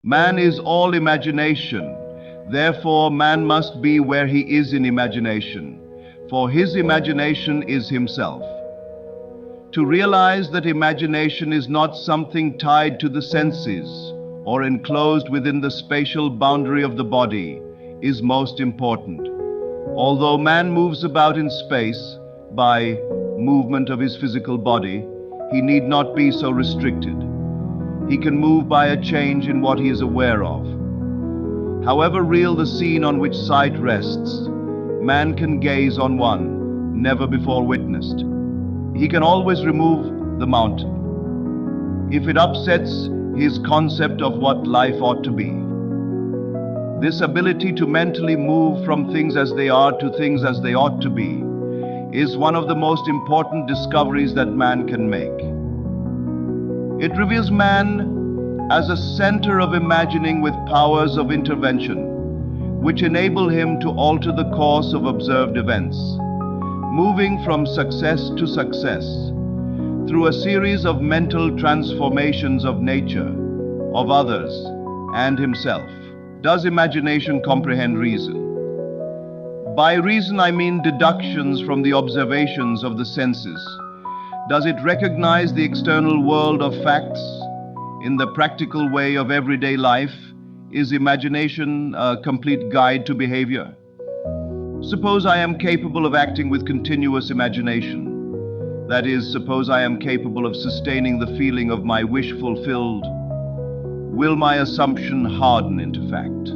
Man is all imagination. Therefore, man must be where he is in imagination, for his imagination is himself. To realize that imagination is not something tied to the senses or enclosed within the spatial boundary of the body is most important. Although man moves about in space by movement of his physical body, he need not be so restricted. He can move by a change in what he is aware of. However real the scene on which sight rests, man can gaze on one never before witnessed. He can always remove the mountain if it upsets his concept of what life ought to be. This ability to mentally move from things as they are to things as they ought to be is one of the most important discoveries that man can make. It reveals man as a center of imagining with powers of intervention, which enable him to alter the course of observed events, moving from success to success through a series of mental transformations of nature, of others, and himself. Does imagination comprehend reason? By reason, I mean deductions from the observations of the senses. Does it recognize the external world of facts in the practical way of everyday life? Is imagination a complete guide to behavior? Suppose I am capable of acting with continuous imagination. That is, suppose I am capable of sustaining the feeling of my wish fulfilled. Will my assumption harden into fact?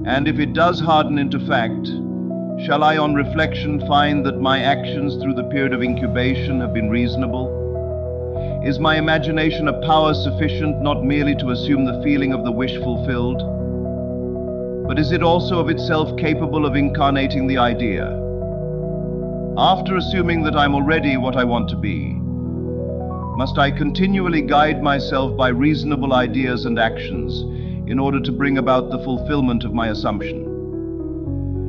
And if it does harden into fact, shall I on reflection find that my actions through the period of incubation have been reasonable? Is my imagination a power sufficient not merely to assume the feeling of the wish fulfilled, but is it also of itself capable of incarnating the idea? After assuming that I'm already what I want to be, must I continually guide myself by reasonable ideas and actions in order to bring about the fulfillment of my assumption?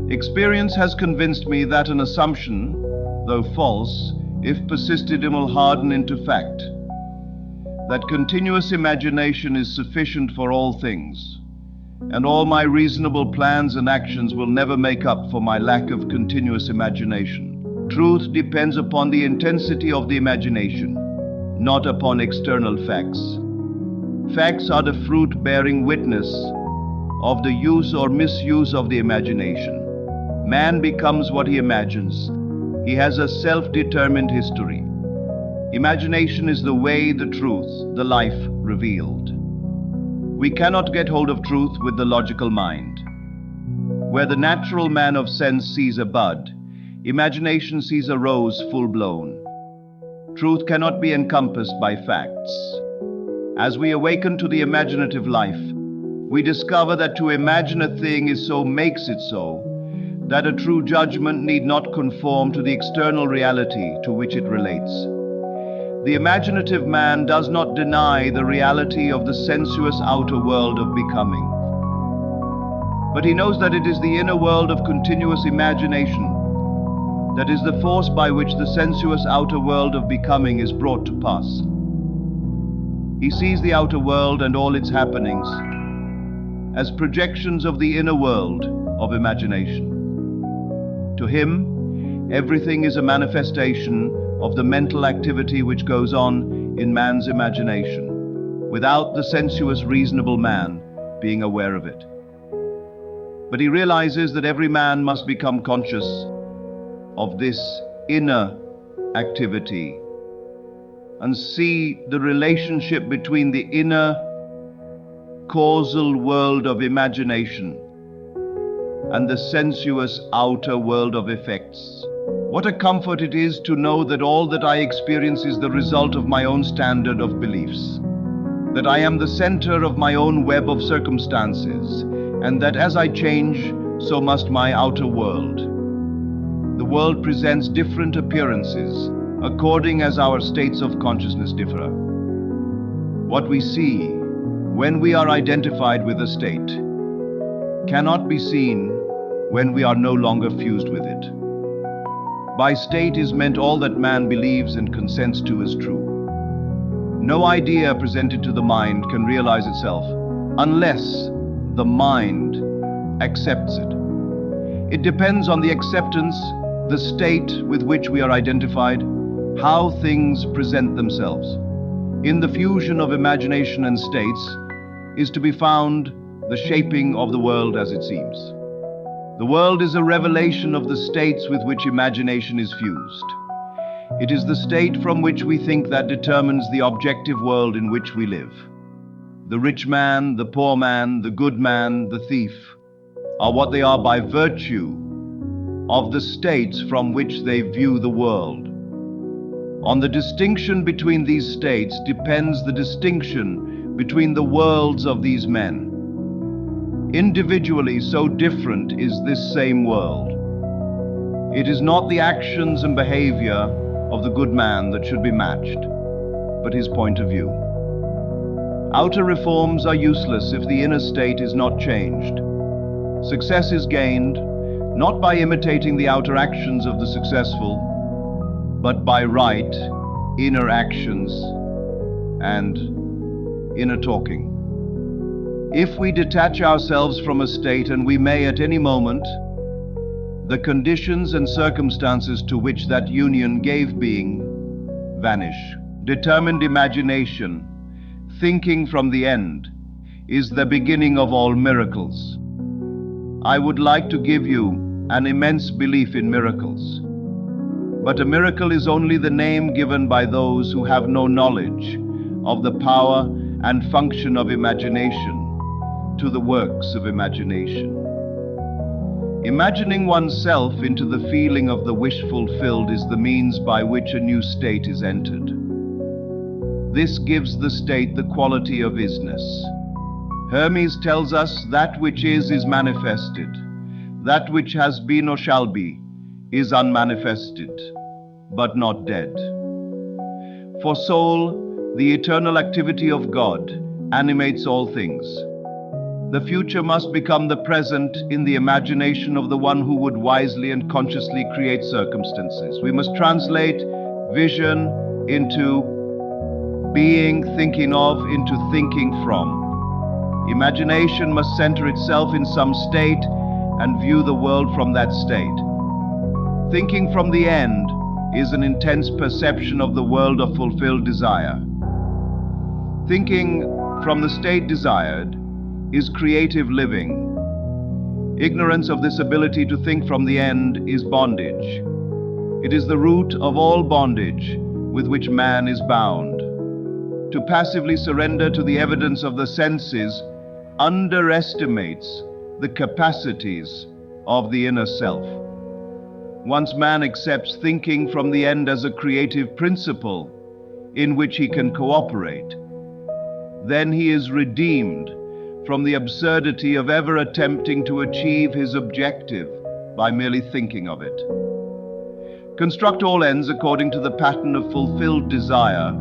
Experience has convinced me that an assumption, though false, if persisted in, will harden into fact. That continuous imagination is sufficient for all things, and all my reasonable plans and actions will never make up for my lack of continuous imagination. Truth depends upon the intensity of the imagination, not upon external facts. Facts are the fruit bearing witness of the use or misuse of the imagination. Man becomes what he imagines. He has a self-determined history. Imagination is the way, the truth, the life revealed. We cannot get hold of truth with the logical mind. Where the natural man of sense sees a bud, imagination sees a rose full-blown. Truth cannot be encompassed by facts. As we awaken to the imaginative life, we discover that to imagine a thing is so makes it so, that a true judgment need not conform to the external reality to which it relates. The imaginative man does not deny the reality of the sensuous outer world of becoming, but he knows that it is the inner world of continuous imagination that is the force by which the sensuous outer world of becoming is brought to pass. He sees the outer world and all its happenings as projections of the inner world of imagination. To him, everything is a manifestation of the mental activity which goes on in man's imagination, without the sensuous, reasonable man being aware of it. But he realizes that every man must become conscious of this inner activity and see the relationship between the inner causal world of imagination and the sensuous outer world of effects. What a comfort it is to know that all that I experience is the result of my own standard of beliefs, that I am the center of my own web of circumstances, and that as I change, so must my outer world. The world presents different appearances according as our states of consciousness differ. What we see when we are identified with a state cannot be seen when we are no longer fused with it. By state is meant all that man believes and consents to as true. No idea presented to the mind can realize itself unless the mind accepts it. It depends on the acceptance, the state with which we are identified, how things present themselves. In the fusion of imagination and states is to be found the shaping of the world as it seems. The world is a revelation of the states with which imagination is fused. It is the state from which we think that determines the objective world in which we live. The rich man, the poor man, the good man, the thief are what they are by virtue of the states from which they view the world. On the distinction between these states depends the distinction between the worlds of these men. Individually, so different is this same world. It is not the actions and behavior of the good man that should be matched, but his point of view. Outer reforms are useless if the inner state is not changed. Success is gained not by imitating the outer actions of the successful, but by right inner actions and inner talking. If we detach ourselves from a state, and we may at any moment, the conditions and circumstances to which that union gave being vanish. Determined imagination, thinking from the end, is the beginning of all miracles. I would like to give you an immense belief in miracles. But a miracle is only the name given by those who have no knowledge of the power and function of imagination to the works of imagination. Imagining oneself into the feeling of the wish fulfilled is the means by which a new state is entered. This gives the state the quality of isness. Hermes tells us that which is manifested. That which has been or shall be is unmanifested, but not dead. For soul, the eternal activity of God animates all things. The future must become the present in the imagination of the one who would wisely and consciously create circumstances. We must translate vision into being, thinking of, into thinking from. Imagination must center itself in some state and view the world from that state. Thinking from the end is an intense perception of the world of fulfilled desire. Thinking from the state desired is creative living. Ignorance of this ability to think from the end is bondage. It is the root of all bondage with which man is bound. To passively surrender to the evidence of the senses underestimates the capacities of the inner self. Once man accepts thinking from the end as a creative principle in which he can cooperate, then he is redeemed from the absurdity of ever attempting to achieve his objective by merely thinking of it. Construct all ends according to the pattern of fulfilled desire,